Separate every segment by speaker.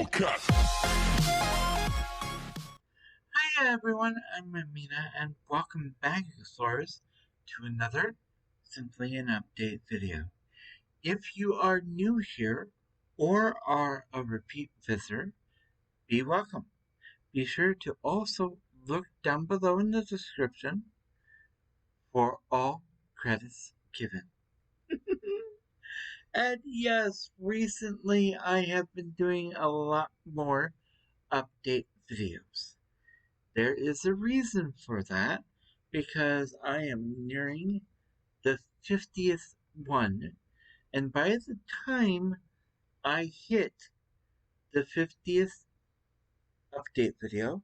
Speaker 1: Hellcat.
Speaker 2: Hi everyone, I'm Amena and welcome back, explorers, to another Simply an Update video. If you are new here or are a repeat visitor, be welcome. Be sure to also look down below in the description for all credits given. And yes, recently I have been doing a lot more update videos. There is a reason for that, because I am nearing the 50th one, and by the time I hit the 50th update video,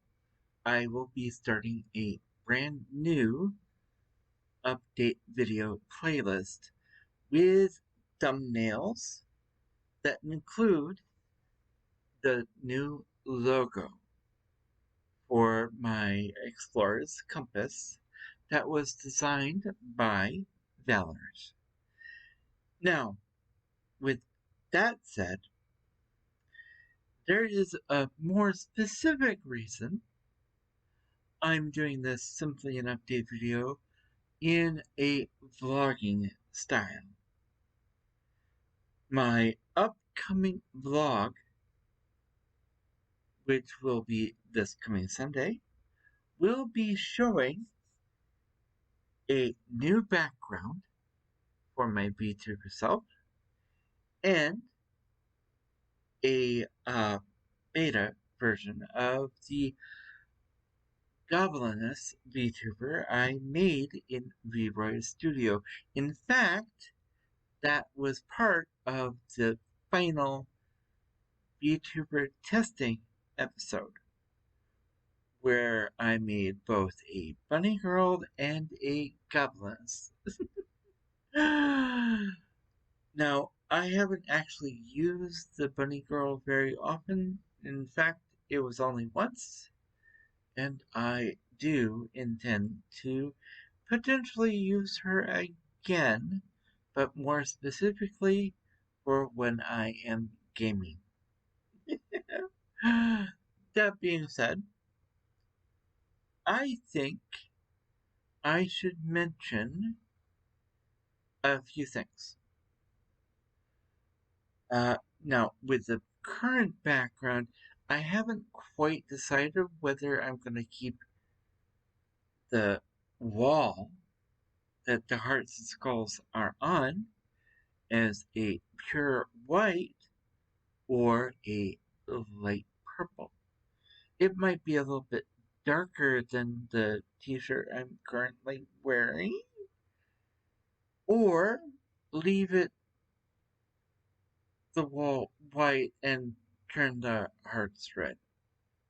Speaker 2: I will be starting a brand new update video playlist with thumbnails that include the new logo for my Explorer's Compass that was designed by Valorish. Now, with that said, there is a more specific reason I'm doing this Simply an Update video in a vlogging style. My upcoming vlog, which will be this coming Sunday, will be showing a new background for my VTuber self and a beta version of the Goblins VTuber I made in Vroid Studio. In fact, that was part of the final VTuber testing episode, where I made both a bunny girl and a goblins. Now, I haven't actually used the bunny girl very often. In fact, it was only once, and I do intend to potentially use her again, but more specifically for when I am gaming. That being said, I think I should mention a few things. Now, with the current background, I haven't quite decided whether I'm going to keep the wall that the hearts and skulls are on as a pure white or a light purple. It might be a little bit darker than the t-shirt I'm currently wearing, or leave it the wall white and turn the hearts red.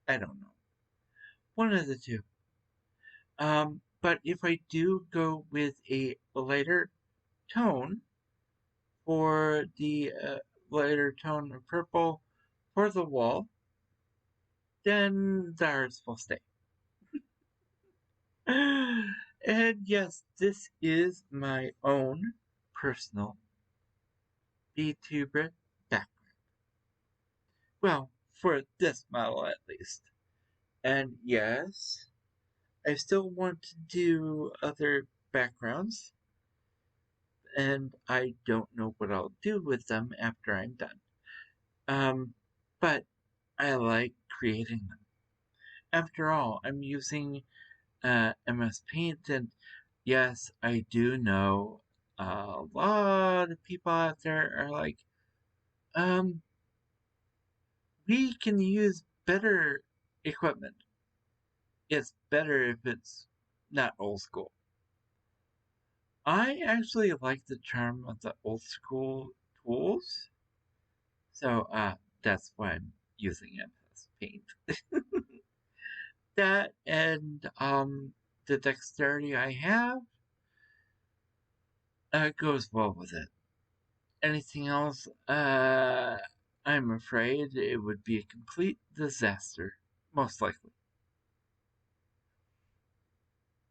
Speaker 2: I don't know. One of the two. But if I do go with a lighter tone for the lighter tone of purple for the wall, then the hearts will stay. And yes, this is my own personal VTuber background. Well, for this model at least. And yes, I still want to do other backgrounds, and I don't know what I'll do with them after I'm done. But I like creating them. After all, I'm using MS Paint, and yes, I do know a lot of people out there are like, we can use better equipment. It's better if it's not old school. I actually like the charm of the old school tools, so that's why I'm using MS Paint. That and the dexterity I have goes well with it. Anything else, I'm afraid it would be a complete disaster, most likely.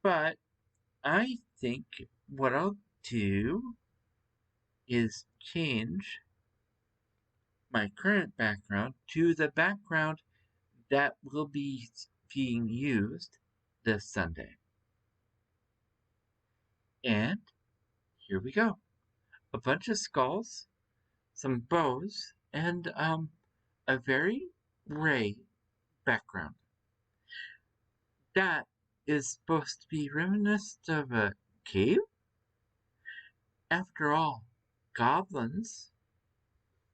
Speaker 2: But I think what I'll do is change my current background to the background that will be being used this Sunday. And here we go. A bunch of skulls, some bows, and a very gray background. That is supposed to be reminiscent of a cave? After all, goblins,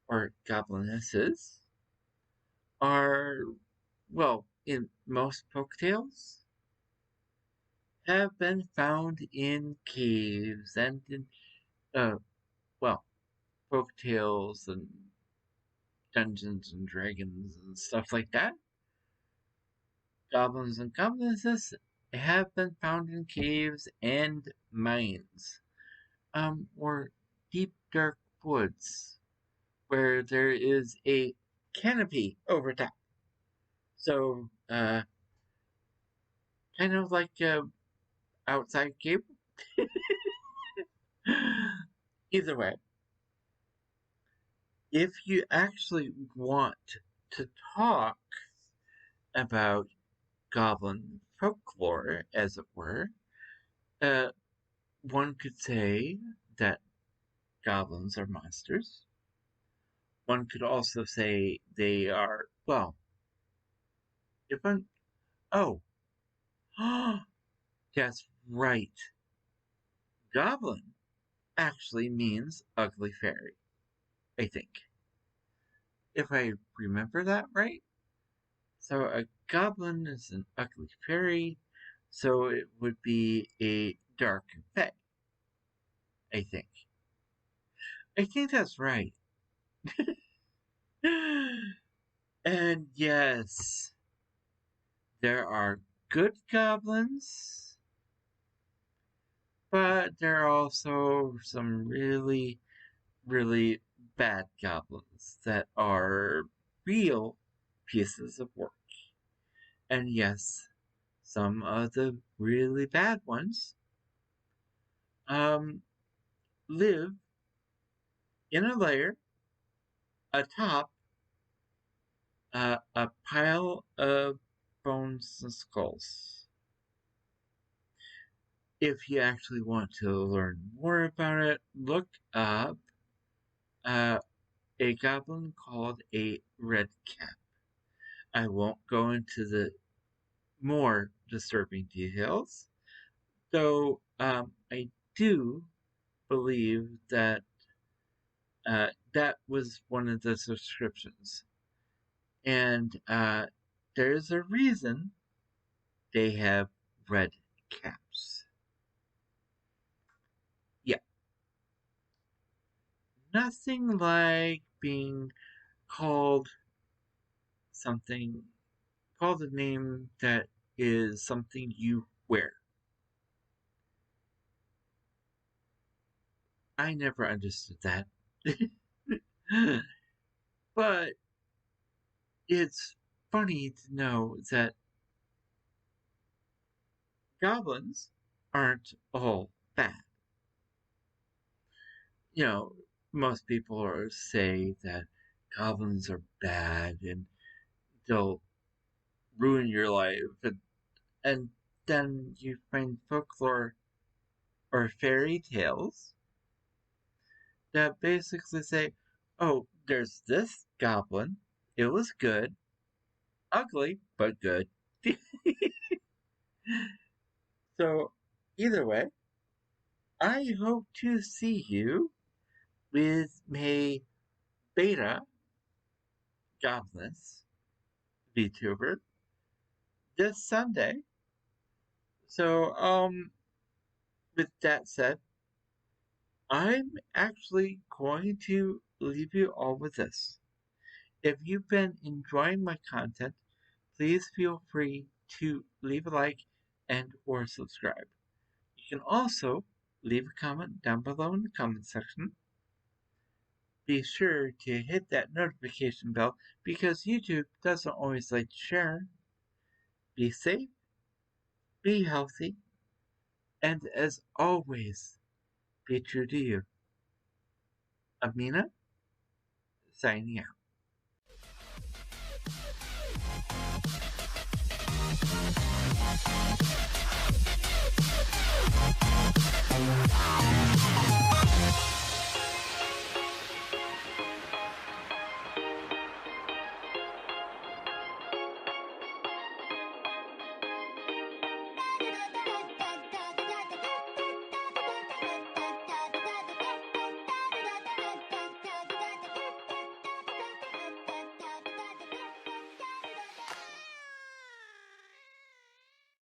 Speaker 2: or goblinesses, are, well, in most folktales, have been found in caves and in, well, folktales and Dungeons and Dragons and stuff like that. Goblins and goblinesses have been found in caves and mines, or deep dark woods where there is a canopy over top. So, kind of like a outside cave. Either way, if you actually want to talk about goblin folklore, as it were, uh, one could say that goblins are monsters. One could also say they are, well, if I'm, oh, that's right. Goblin actually means ugly fairy, I think. If I remember that right. So a goblin is an ugly fairy, so it would be a dark fae, I think. I think that's right. And yes, there are good goblins, but there are also some really, really bad goblins that are real pieces of work. And yes, some of the really bad ones um, live in a layer atop a pile of bones and skulls. If you actually want to learn more about it, look up uh, a goblin called a red cap. I won't go into the more disturbing details, though I do believe that that was one of the subscriptions. And there's a reason they have red caps. Yeah, nothing like being called something, called a name that is something you wear. I never understood that. But it's funny to know that goblins aren't all bad. You know, most people say that goblins are bad and they'll ruin your life. And then you find folklore or fairy tales that basically say, oh, there's this goblin. It was good. Ugly, but good. So, either way, I hope to see you with my beta goblins VTuber this Sunday. So, with that said, I'm actually going to leave you all with this. If you've been enjoying my content, please feel free to leave a like and or subscribe. You can also leave a comment down below in the comment section. Be sure to hit that notification bell because YouTube doesn't always like to share. Be safe, be healthy, and as always, be true to you. Amena, signing out.